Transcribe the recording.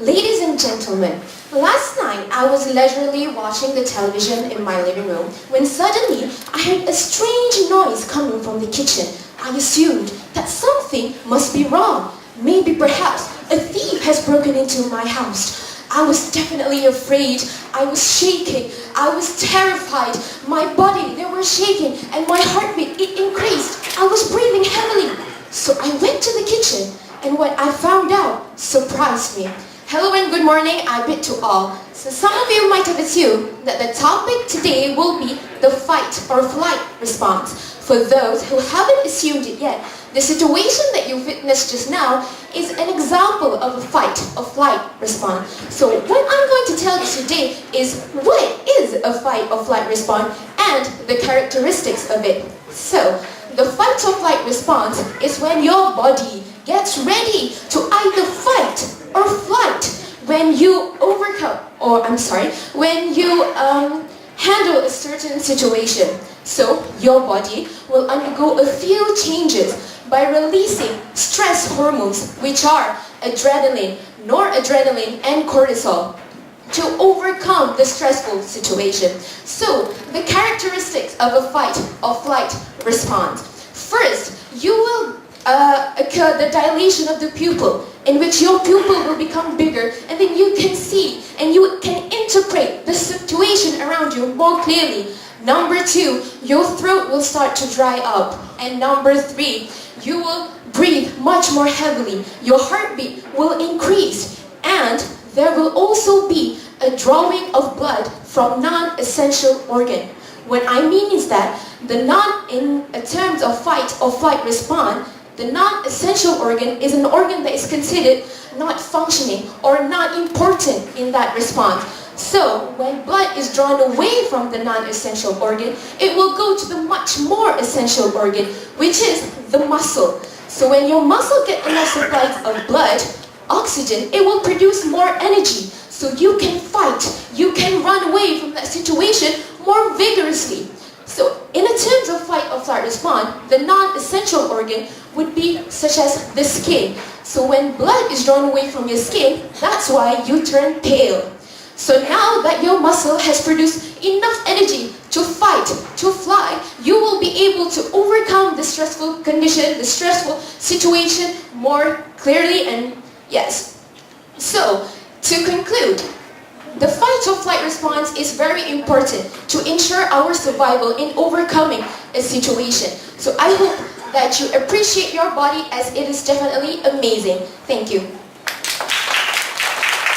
Ladies and gentlemen, last night I was leisurely watching the television in my living room when suddenly I heard a strange noise coming from the kitchen. I assumed that something must be wrong. Maybe perhaps a thief has broken into my house. I was definitely afraid. I was shaking. I was terrified. My body, they were shaking and my heartbeat, it increased. I was breathing heavily. So I went to the kitchen and what I found out surprised me. Hello and good morning, I bid to all. So some of you might have assumed that the topic today will be the fight or flight response. For those who haven't assumed it yet, the situation that you witnessed just now is an example of a fight or flight response. So what I'm going to tell you today is what is a fight or flight response and the characteristics of it. So the fight or flight response is when your body gets ready to either fight or flight when you handle a certain situation. So your body will undergo a few changes by releasing stress hormones, which are adrenaline, noradrenaline, and cortisol, to overcome the stressful situation. So the characteristics of a fight or flight response. First, you will occur the dilation of the pupil, in which your pupil will become bigger and then you can see and you can interpret the situation around you more clearly. Number 2, your throat will start to dry up. And number 3, you will breathe much more heavily. Your heartbeat will increase and there will also be a drawing of blood from non-essential organ. What I mean is that in terms of fight or flight response, the non-essential organ is an organ that is considered not functioning or not important in that response. So when blood is drawn away from the non-essential organ, it will go to the much more essential organ, which is the muscle. So when your muscle gets enough supplies of blood, oxygen, it will produce more energy. So you can fight, you can run away from that situation more vigorously. So in terms of fight or flight response, the non-essential organ would be such as the skin. So when blood is drawn away from your skin, that's why you turn pale. So now that your muscle has produced enough energy to fight, to fly, you will be able to overcome the stressful condition, the stressful situation more clearly and yes. So to conclude, the fight or flight response is very important to ensure our survival in overcoming a situation. So I hope that you appreciate your body as it is definitely amazing. Thank you.